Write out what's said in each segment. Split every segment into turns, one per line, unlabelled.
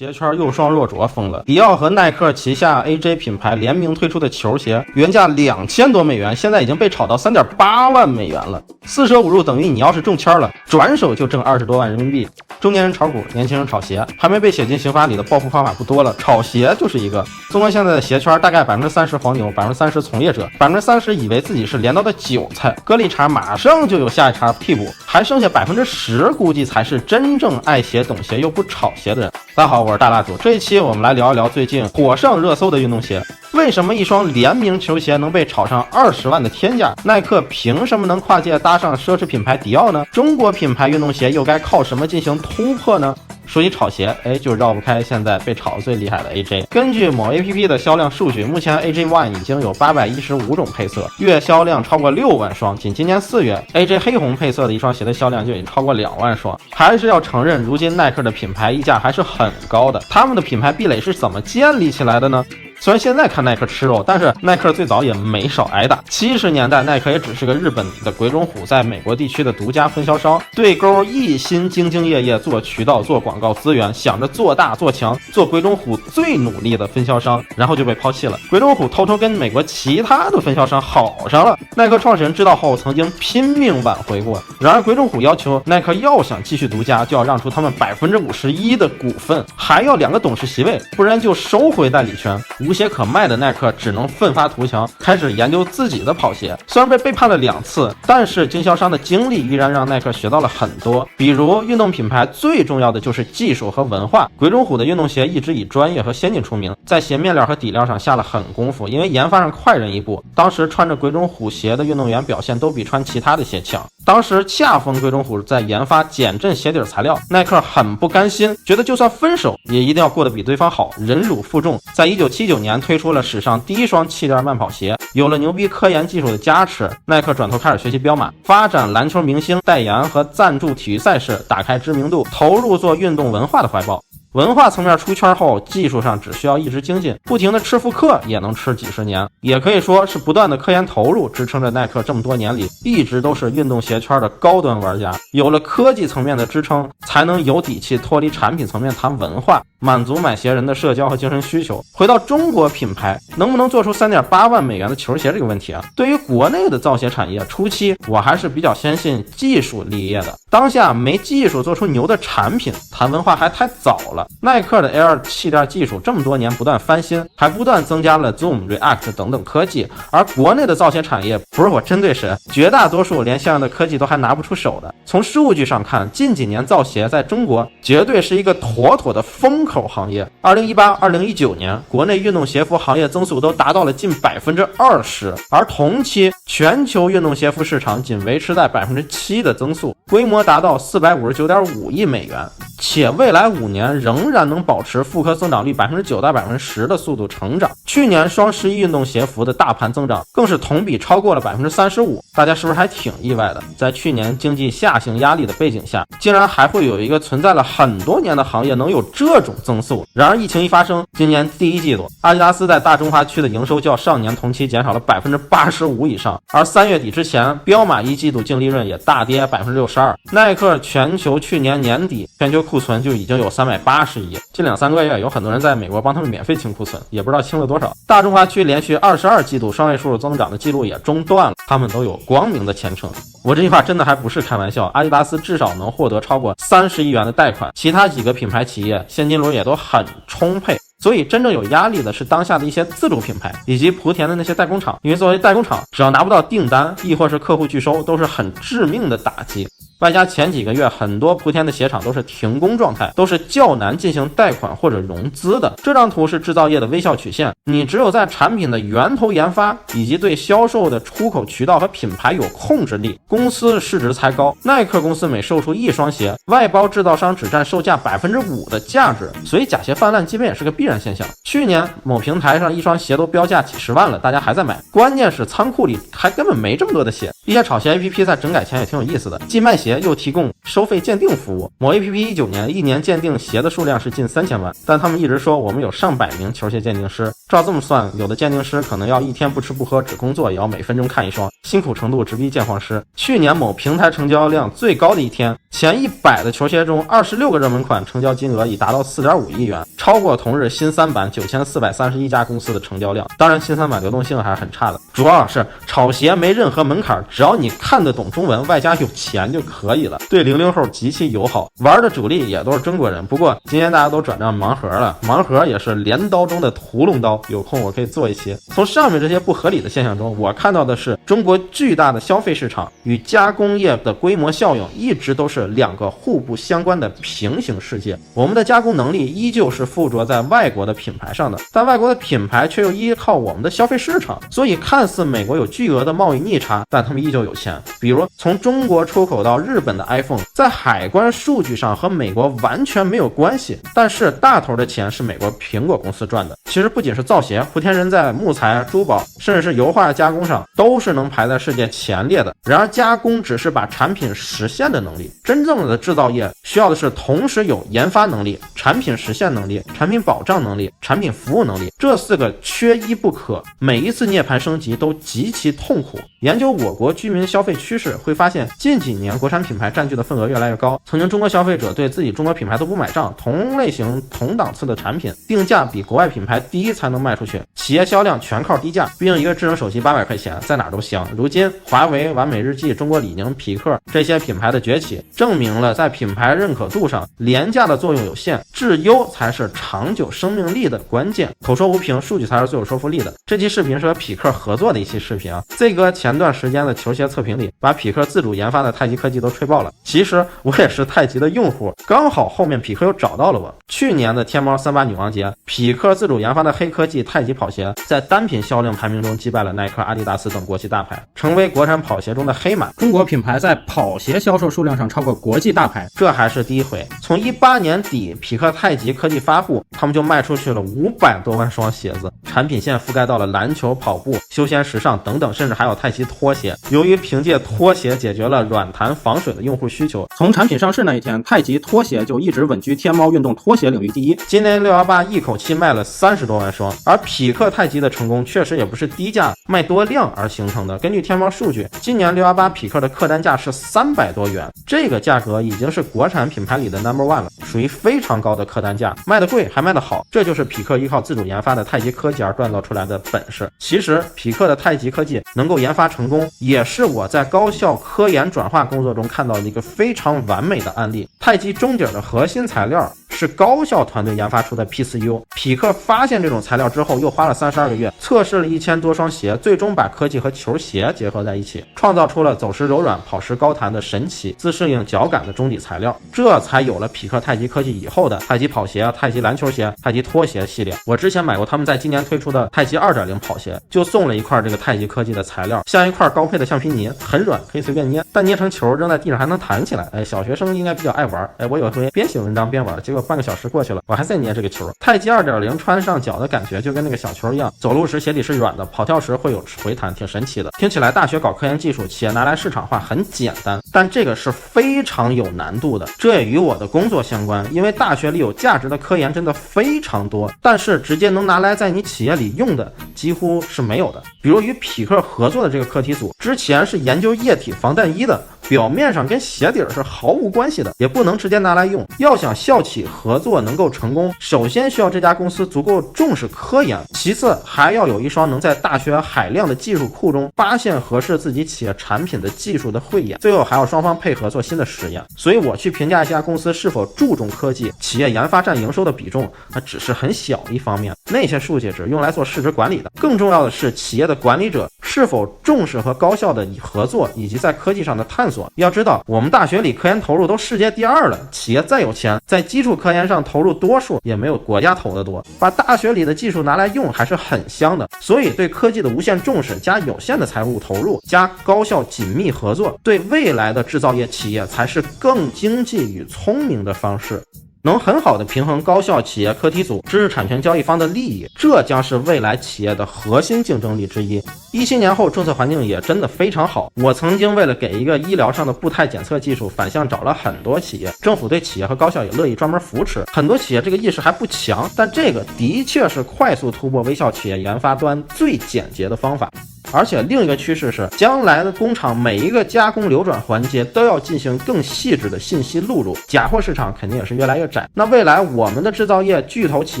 鞋圈又双若着疯了，迪奥和耐克旗下 AJ 品牌联名推出的球鞋，原价2000多美元，现在已经被炒到3.8万美元了。4舍5入等于你要是中签了，转手就挣20多万人民币。中年人炒股，年轻人炒鞋，还没被写进刑法里的报复方法不多了，炒鞋就是一个。纵观现在的鞋圈，大概30%黄牛，30%从业者，30%以为自己是镰刀的韭菜，割了一茬马上就有下一茬替补，还剩下10%估计才是真正爱鞋懂鞋又不炒鞋的人。大家好，我是大蜡烛，这一期我们来聊一聊最近火上热搜的运动鞋。为什么一双联名球鞋能被炒上20万的天价？耐克凭什么能跨界搭上奢侈品牌迪奥呢？中国品牌运动鞋又该靠什么进行突破呢？说起炒鞋，就绕不开现在被炒得最厉害的 AJ。 根据某 APP 的销量数据，目前 AJ One 已经有815种配色，月销量超过6万双。仅今年4月 AJ 黑红配色的一双鞋的销量就已经超过2万双。还是要承认，如今耐克的品牌溢价还是很高的。他们的品牌壁垒是怎么建立起来的呢？虽然现在看耐克吃肉，但是耐克最早也没少挨打。70年代，耐克也只是个日本的鬼冢虎在美国地区的独家分销商，对勾一心兢兢业业做渠道、做广告资源，想着做大做强，做鬼冢虎最努力的分销商，然后就被抛弃了。鬼冢虎偷偷跟美国其他的分销商好上了，耐克创始人知道后曾经拼命挽回过。然而鬼冢虎要求耐克要想继续独家，就要让出他们51%的股份，还要2个董事席位，不然就收回代理权。无鞋可卖的耐克只能奋发图强，开始研究自己的跑鞋。虽然被背叛了2次，但是经销商的经历依然让耐克学到了很多。比如运动品牌最重要的就是技术和文化，鬼冢虎的运动鞋一直以专业和先进出名，在鞋面料和底料上下了很功夫，因为研发上快人一步。当时穿着鬼冢虎鞋的运动员表现都比穿其他的鞋强。当时恰逢鬼冢虎在研发减震鞋底材料，耐克很不甘心，觉得就算分手也一定要过得比对方好，忍辱负重，在1979年推出了史上第一双气垫慢跑鞋。有了牛逼科研技术的加持，耐克转头开始学习彪马，发展篮球明星代言和赞助体育赛事，打开知名度，投入做运动文化的怀抱。文化层面出圈后，技术上只需要一直精进，不停的吃复刻也能吃几十年。也可以说是不断的科研投入支撑着耐克这么多年里一直都是运动鞋圈的高端玩家。有了科技层面的支撑，才能有底气脱离产品层面谈文化，满足买鞋人的社交和精神需求。回到中国品牌能不能做出3.8万美元的球鞋这个问题啊，对于国内的造鞋产业初期，我还是比较相信技术立业的。当下没技术做出牛的产品，谈文化还太早了。耐克的 Air 气垫技术这么多年不断翻新，还不断增加了 Zoom、React 等等科技，而国内的造鞋产业不是我针对谁，绝大多数连相应的科技都还拿不出手的。从数据上看，近几年造鞋在中国绝对是一个妥妥的风口行业。2018、2019年国内运动鞋服行业增速都达到了近20%，而同期全球运动鞋服市场仅维持在7%的增速，规模达到459.5亿美元，且未来5年仍然能保持复刻增长率9%到10%的速度成长。去年双11运动鞋服的大盘增长更是同比超过了35%，大家是不是还挺意外的？在去年经济下行压力的背景下，竟然还会有一个存在了很多年的行业能有这种增速。然而疫情一发生，今年第1季度阿迪达斯在大中华区的营收较上年同期减少了85%以上，而3月底之前彪马1季度净利润也大跌62%。耐克全球去年年底全球库存就已经有380亿，近2-3个月有很多人在美国帮他们免费清库存，也不知道清了多少。大中华区连续22季度双位数增长的记录也中断了，他们都有光明的前程。我这句话真的还不是开玩笑，阿迪达斯至少能获得超过30亿元的贷款，其他几个品牌企业现金流也都很充沛。所以真正有压力的是当下的一些自主品牌以及莆田的那些代工厂，因为作为代工厂，只要拿不到订单，亦或是客户拒收，都是很致命的打击。外加前几个月很多莆田的鞋厂都是停工状态，都是较难进行贷款或者融资的。这张图是制造业的微笑曲线，你只有在产品的源头研发以及对销售的出口渠道和品牌有控制力，公司市值才高。耐克公司每售出1双鞋，外包制造商只占售价5%的价值，所以假鞋泛滥基本也是个必然现象。去年某平台上1双鞋都标价几十万了，大家还在买，关键是仓库里还根本没这么多的鞋。一些炒鞋 APP 在整改前也挺有意思的，既卖鞋鞋又提供收费鉴定服务。某 APP19年一年鉴定鞋的数量是近3000万，但他们一直说我们有上百名球鞋鉴定师。照这么算，有的鉴定师可能要一天不吃不喝只工作，也要每分钟看一双，辛苦程度直逼鉴黄师。去年某平台成交量最高的一天，前100的球鞋中26个热门款成交金额已达到4.5亿元，超过同日新三板9431家公司的成交量。当然新三板流动性还是很差的，主要是炒鞋没任何门槛，只要你看得懂中文，外加有钱就可以了，对00后极其友好。玩的主力也都是中国人，不过今天大家都转战盲盒了，盲盒也是镰刀中的屠龙刀，有空我可以做一些。从上面这些不合理的现象中，我看到的是中国巨大的消费市场与加工业的规模效应一直都是两个互不相关的平行世界。我们的加工能力依旧是附着在外国的品牌上的，但外国的品牌却又依靠我们的消费市场，所以看似美国有巨额的贸易逆差，但他们依旧有钱。比如从中国出口到日本的 iPhone 在海关数据上和美国完全没有关系，但是大头的钱是美国苹果公司赚的。其实不仅是造鞋，莆田人在木材、珠宝甚至是油画加工上都是能排在世界前列的。然而加工只是把产品实现的能力，真正的制造业需要的是同时有研发能力、产品实现能力、产品保障能力、产品服务能力，这4个缺一不可。每一次涅槃升级都极其痛苦。研究我国居民消费趋势会发现，近几年国产品牌占据的份额越来越高。曾经中国消费者对自己中国品牌都不买账，同类型同档次的产品定价比国外品牌低才能卖出去，企业销量全靠低价，毕竟一个智能手机800块钱在哪儿都行。如今华为、完美日记、中国李宁、匹克这些品牌的崛起，证明了在品牌认可度上廉价的作用有限，质优才是长久生命力的关键。口说无凭，数据才是最有说服力的。这期视频是和匹克合作的一期视频啊。这个前段时间的球鞋测评里，把匹克自主研发的太极科技都吹爆了。其实我也是太极的用户，刚好后面匹克又找到了我。去年的天猫38女王节，匹克自主研发的黑科技太极跑鞋在单品销量排名中击败了耐克、阿迪达斯等国际大牌，成为国产跑鞋中的黑马。
中国品牌在跑鞋销售数量上超过国际大牌，
这还是第一回。从18年底匹克太极科技发布，他们就卖出去了500多万双鞋子，产品线覆盖到了篮球、跑步、休闲时尚等等，甚至还有太极拖鞋。由于凭借拖鞋解决了软弹防水的用户需求，
从产品上市那一天，太极拖鞋就一直稳居天猫运动拖鞋领域第一。
今年618一口气卖了30多万双，而匹克太极的成功确实也不是低价卖多量而形成的。根据天猫数据，今年618匹克的客单价是300多元，这个价格已经是国产品牌里的 No.1 了，属于非常高的客单价，卖得贵还卖得好，这就是匹克依靠自主研发的太极科技而锻造出来的本事。其实匹克的太极科技能够研发成功，也是我在高校科研转化工作中看到的一个非常完美的案例。太极中底的核心材料是高校团队研发出的 P4U， 匹克发现这种材料之后，又花了32个月测试了1000多双鞋，最终把科技和球鞋结合在一起，创造出了走时柔软、跑时高弹的神奇自适应脚感的中底材料，这才有了匹克太极科技以后的太极跑鞋、太极篮球鞋、太极拖鞋系列。我之前买过他们在今年推出的太极 2.0 跑鞋，就送了一块这个太极科技的材料，像一块高配的橡皮泥，很软，可以随便捏，但捏成球扔在地上还能弹起来。小学生应该比较爱玩。我有回边写文章边玩，结果半个小时过去了，我还在捏这个球。太极 2.0 穿上脚的感觉就跟那个小球一样，走路时鞋底是软的，跑跳时会有回弹，挺神奇的。听起来大学搞科研技术，企业拿来市场化很简单，但这个是非常有难度的。这也与我的工作相关，因为大学里有价值的科研真的非常多，但是直接能拿来在你企业里用的几乎是没有的。比如与匹克合作的这个课题组，之前是研究液体防弹衣的，表面上跟鞋底是毫无关系的，也不能直接拿来用。要想校企合作能够成功，首先需要这家公司足够重视科研，其次还要有一双能在大学海量的技术库中发现合适自己企业产品的技术的慧眼，最后还要双方配合做新的实验。所以我去评价一家公司是否注重科技，企业研发占营收的比重，那只是很小一方面，那些数据只用来做市值管理的。更重要的是企业的管理者是否重视和高校的合作以及在科技上的探索。要知道我们大学里科研投入都世界第2了，企业再有钱，在基础科研上投入多数也没有国家投得多，把大学里的技术拿来用还是很香的。所以对科技的无限重视加有限的财务投入加高校紧密合作，对未来的制造业企业才是更经济与聪明的方式。能很好的平衡高校企业课题组、知识产权交易方的利益，这将是未来企业的核心竞争力之一。17年后政策环境也真的非常好，我曾经为了给一个医疗上的步态检测技术反向找了很多企业，政府对企业和高校也乐意专门扶持。很多企业这个意识还不强，但这个的确是快速突破微笑企业研发端最简洁的方法。而且另一个趋势是，将来的工厂每一个加工流转环节都要进行更细致的信息录入，假货市场肯定也是越来越窄。那未来我们的制造业巨头企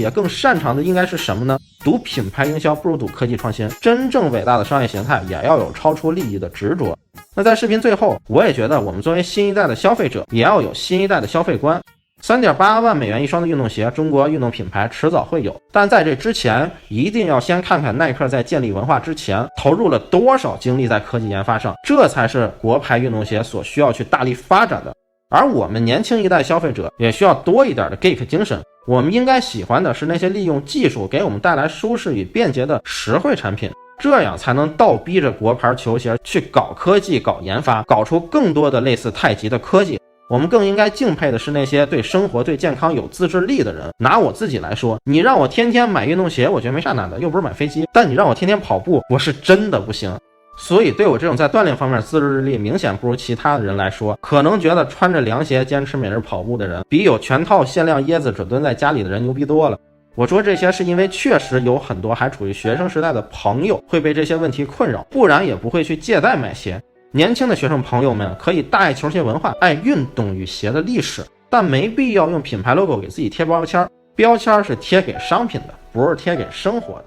业更擅长的应该是什么呢？赌品牌营销不如赌科技创新，真正伟大的商业形态也要有超出利益的执着。那在视频最后，我也觉得我们作为新一代的消费者，也要有新一代的消费观。3.8万美元一双的运动鞋，中国运动品牌迟早会有，但在这之前，一定要先看看耐克在建立文化之前投入了多少精力在科技研发上，这才是国牌运动鞋所需要去大力发展的。而我们年轻一代消费者也需要多一点的 geek 精神，我们应该喜欢的是那些利用技术给我们带来舒适与便捷的实惠产品，这样才能倒逼着国牌球鞋去搞科技、搞研发，搞出更多的类似太极的科技。我们更应该敬佩的是那些对生活、对健康有自制力的人。拿我自己来说，你让我天天买运动鞋，我觉得没啥难的，又不是买飞机。但你让我天天跑步，我是真的不行。所以对我这种在锻炼方面自制力明显不如其他的人来说，可能觉得穿着凉鞋坚持每日跑步的人，比有全套限量椰子准蹲在家里的人牛逼多了。我说这些是因为确实有很多还处于学生时代的朋友会被这些问题困扰，不然也不会去借贷买鞋。年轻的学生朋友们可以大爱球鞋文化，爱运动与鞋的历史，但没必要用品牌 logo 给自己贴标签，标签是贴给商品的，不是贴给生活的。